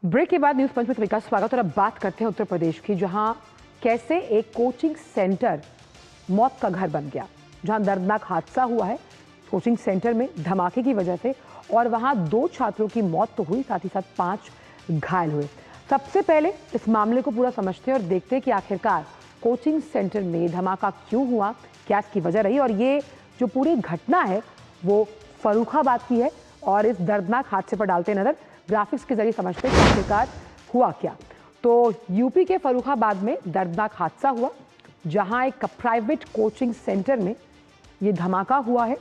Break के बाद news पंच में सभी का स्वागत। और अब बात करते हैं उत्तर प्रदेश की, जहां कैसे एक कोचिंग सेंटर मौत का घर बन गया, जहां दर्दनाक हादसा हुआ है कोचिंग सेंटर में धमाके की वजह से, और वहां 2 छात्रों की मौत तो हुई, साथ ही साथ 5 घायल हुए। सबसे पहले इस मामले को पूरा समझते हैं और देखते हैं कि आखिरकार कोचिंग सेंटर में धमाका क्यों हुआ, क्या इसकी वजह रही, और ये जो पूरी घटना है वो फर्रुखाबाद की है। और इस दर्दनाक हादसे पर डालते नजर ग्राफिक्स के जरिए समझते हैं कि आखिरकार हुआ क्या। तो यूपी के फर्रुखाबाद में दर्दनाक हादसा हुआ, जहां एक प्राइवेट कोचिंग सेंटर में ये धमाका हुआ है।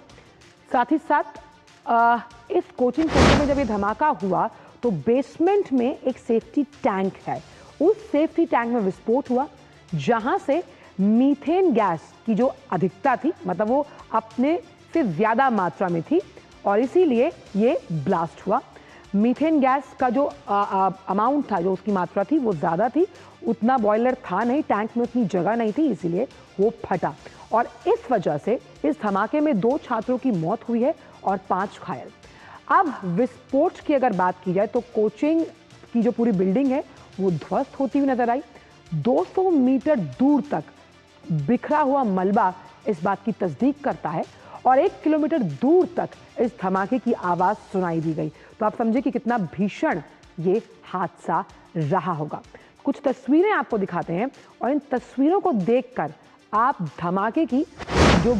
साथ ही साथ इस कोचिंग सेंटर में जब ये धमाका हुआ तो बेसमेंट में एक सेफ्टी टैंक है, उस सेफ्टी टैंक में विस्फोट हुआ, जहां से मीथेन गैस की जो अधिकता थी, मतलब वो अपने से ज्यादा मात्रा में थी, और इसीलिए ये ब्लास्ट हुआ। मीथेन गैस का जो अमाउंट था, जो उसकी मात्रा थी, वो ज़्यादा थी, उतना बॉयलर था नहीं, टैंक में उतनी जगह नहीं थी, इसीलिए वो फटा। और इस वजह से इस धमाके में 2 छात्रों की मौत हुई है और 5 घायल। अब विस्फोट की अगर बात की जाए तो कोचिंग की जो पूरी बिल्डिंग है वो ध्वस्त होती हुई नजर आई। 200 मीटर दूर तक बिखरा हुआ मलबा इस बात की तस्दीक करता है, और 1 किलोमीटर दूर तक इस धमाके की आवाज सुनाई दी गई। तो आप समझे कि कितना भीषण ये हादसा रहा होगा। कुछ तस्वीरें आपको दिखाते हैं, और इन तस्वीरों को देखकर आप धमाके की जो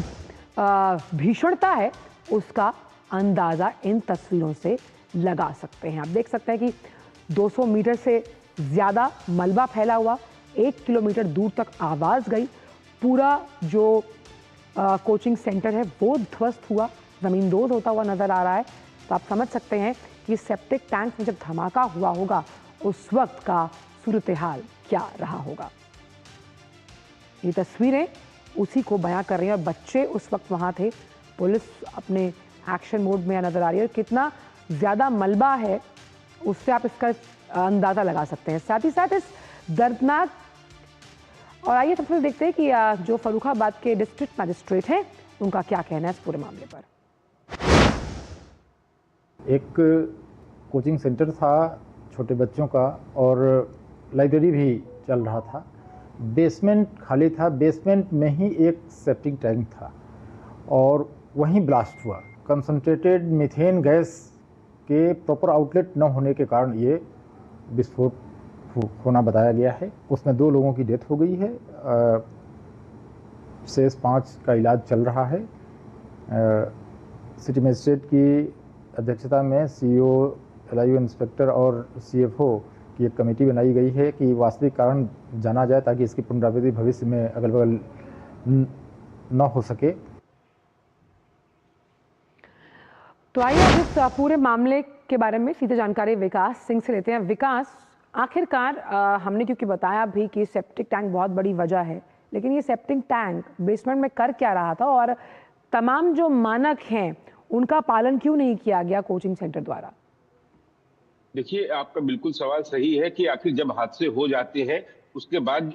भीषणता है उसका अंदाजा इन तस्वीरों से लगा सकते हैं। आप देख सकते हैं कि 200 मीटर से ज्यादा मलबा फैला हुआ, 1 किलोमीटर दूर तक आवाज गई, पूरा जो कोचिंग सेंटर है वो ध्वस्त हुआ, ज़मींदोज़ होता हुआ नजर आ रहा है। तो आप समझ सकते हैं कि सेप्टिक टैंक में जब धमाका हुआ होगा उस वक्त का सूरत हाल क्या रहा होगा। ये तस्वीरें उसी को बयां कर रही हैं, और बच्चे उस वक्त वहां थे। पुलिस अपने एक्शन मोड में नजर आ रही है, और कितना ज़्यादा मलबा है उससे आप इसका अंदाज़ा लगा सकते हैं। साथ ही साथ इस दर्दनाक, और आइए सबसे देखते हैं कि जो फर्रुखाबाद के डिस्ट्रिक्ट मजिस्ट्रेट हैं उनका क्या कहना है इस पूरे मामले पर। एक कोचिंग सेंटर था छोटे बच्चों का, और लाइब्रेरी भी चल रहा था। बेसमेंट खाली था, बेसमेंट में ही एक सेप्टिक टैंक था, और वहीं ब्लास्ट हुआ। कंसंट्रेटेड मीथेन गैस के प्रॉपर आउटलेट न होने के कारण ये विस्फोट होना बताया गया है। उसमें 2 लोगों की डेथ हो गई है, शेष 5 का इलाज चल रहा है। सिटी मजिस्ट्रेट की अध्यक्षता में सीईओ, एलआईओ इंस्पेक्टर और सीएफओ की एक कमेटी बनाई गई है कि वास्तविक कारण जाना जाए, ताकि इसकी पुनरावृत्ति भविष्य में अगल बगल न हो सके। तो आइए अब इस पूरे मामले के बारे में सीधे जानकारी विकास सिंह से लेते हैं। विकास, आखिरकार हमने क्योंकि बताया भी कि सेप्टिक टैंक बहुत बड़ी वजह है, लेकिन ये सेप्टिक टैंक बेसमेंट में कर क्या रहा था, और तमाम जो मानक हैं उनका पालन क्यों नहीं किया गया कोचिंग सेंटर द्वारा? देखिए, आपका बिल्कुल सवाल सही है कि आखिर जब हादसे हो जाते हैं उसके बाद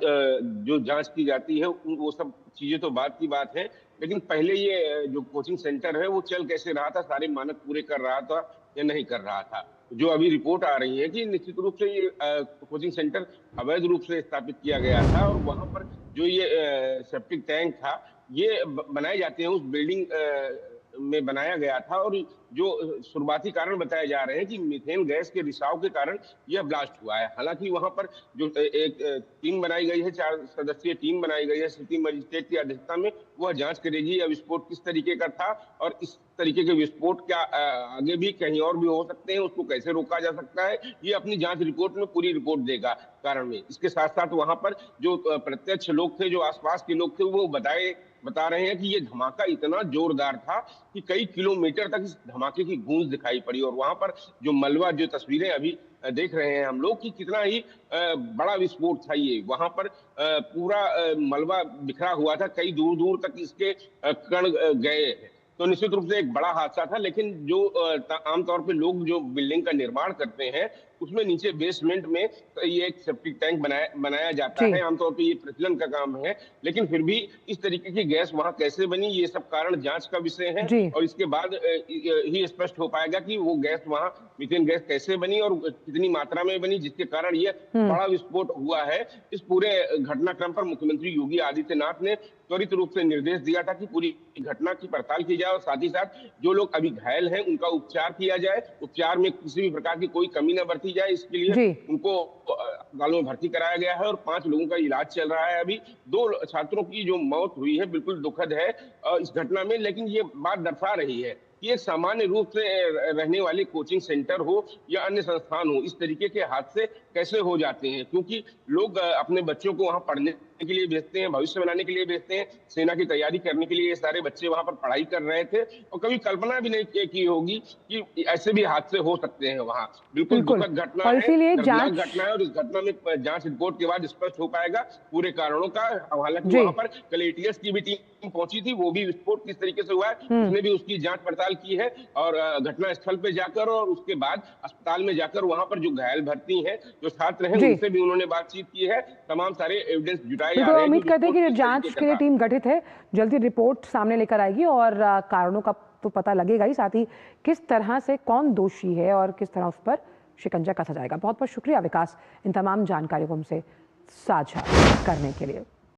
जो जांच की जाती है वो सब चीजें तो बात की बात है, लेकिन पहले ये जो कोचिंग सेंटर है वो चल कैसे रहा था, सारे मानक पूरे कर रहा था या नहीं कर रहा था। जो अभी रिपोर्ट आ रही है कि निश्चित रूप से ये कोचिंग सेंटर अवैध रूप से स्थापित किया गया था, और वहां पर जो ये सेप्टिक टैंक था ये बनाए जाते हैं उस बिल्डिंग में बनाया गया था, और जो शुरुआती कारण बताए जा रहे हैं कि मीथेन गैस के रिसाव के कारण यह ब्लास्ट हुआ है। हालांकि वहां पर जो एक टीम बनाई गई है, 4 सदस्यीय टीम बनाई गई है सिटी मजिस्ट्रेट की अध्यक्षता में, वह जांच करेगी यह विस्फोट किस तरीके का था, और इस तरीके के विस्फोट क्या आगे भी कहीं और भी हो सकते हैं, उसको कैसे रोका जा सकता है, ये अपनी जांच रिपोर्ट में पूरी रिपोर्ट देगा कारण में। इसके साथ साथ वहां पर जो प्रत्यक्ष लोग थे, जो आसपास के लोग थे, वो बता रहे हैं कि ये धमाका इतना जोरदार था कि कई किलोमीटर तक इस धमाके की गूंज दिखाई पड़ी, और वहां पर जो मलबा, जो तस्वीरें अभी देख रहे हैं हम लोग कि कितना ही बड़ा विस्फोट था ये, वहां पर पूरा मलबा बिखरा हुआ था, कई दूर दूर तक इसके कण गए हैं। तो निश्चित रूप से एक बड़ा हादसा था। लेकिन जो आमतौर पे लोग जो बिल्डिंग का निर्माण करते हैं, उसमें नीचे बेसमेंट में ये एक सेप्टिक टैंक बनाया जाता जी। है। आमतौर पे ये प्रचलन का काम है, लेकिन फिर भी इस तरीके की गैस वहां कैसे बनी, ये सब कारण जांच का विषय है। जी। और इसके बाद ही स्पष्ट हो पाएगा कि वो गैस वहां मीथेन गैस कैसे बनी और कितनी मात्रा में बनी, जिसके कारण ये बड़ा विस्फोट हुआ है। इस पूरे घटनाक्रम पर मुख्यमंत्री योगी आदित्यनाथ ने त्वरित रूप से निर्देश दिया था कि पूरी घटना की पड़ताल की जाए और साथ ही साथ जो लोग अभी घायल हैं उनका उपचार किया जाए, उपचार में किसी भी प्रकार की कोई कमी न बरती जाए। इसके लिए जी। उनको अस्पताल में भर्ती कराया गया है और 5 लोगों का इलाज चल रहा है। अभी 2 छात्रों की जो मौत हुई है बिल्कुल दुखद है इस घटना में, लेकिन ये बात दर्शा रही है कि एक सामान्य रूप से रहने वाले कोचिंग सेंटर हो या अन्य संस्थान हो, इस तरीके के हादसे कैसे हो जाते हैं। क्योंकि लोग अपने बच्चों को वहां पढ़ने के लिए भेजते हैं, भविष्य बनाने के लिए भेजते हैं, सेना की तैयारी करने के लिए ये सारे बच्चे वहां पर पढ़ाई कर रहे थे और कभी कल्पना भी नहीं की होगी कि ऐसे भी हादसे हो सकते हैं वहां। बिल्कुल बिल्कुल। दुखद घटना और है, इसीलिए दर्दनाक जांच घटना है और इस घटना में जांच रिपोर्ट के बाद स्पष्ट हो पाएगा पूरे कारणों का। हालांकि जी। वहां पर कल एटीएस की भी टीम पहुंची थी, वो भी विस्फोट किस तरीके से हुआ है उसने भी उसकी जांच पड़ताल की है और घटना स्थल पे जाकर और उसके बाद अस्पताल में जाकर वहां पर जो घायल भर्ती हैं, जो छात्र हैं, जी। उनसे भी उन्होंने बातचीत की है। तमाम सारे एविडेंस जुटाए जा बिल्कुल, रहे हैं कि उम्मीद करते हैं कि विस्फोट किस जांच तरीके के लिए का था। टीम गठित है, जल्दी रिपोर्ट सामने लेकर आएगी और कारणों का तो पता लगेगा ही, साथ ही किस तरह से कौन दोषी है और किस तरह उस पर शिकंजा कसा जाएगा। बहुत बहुत शुक्रिया विकास इन तमाम जानकारियों को हमसे साझा करने के लिए।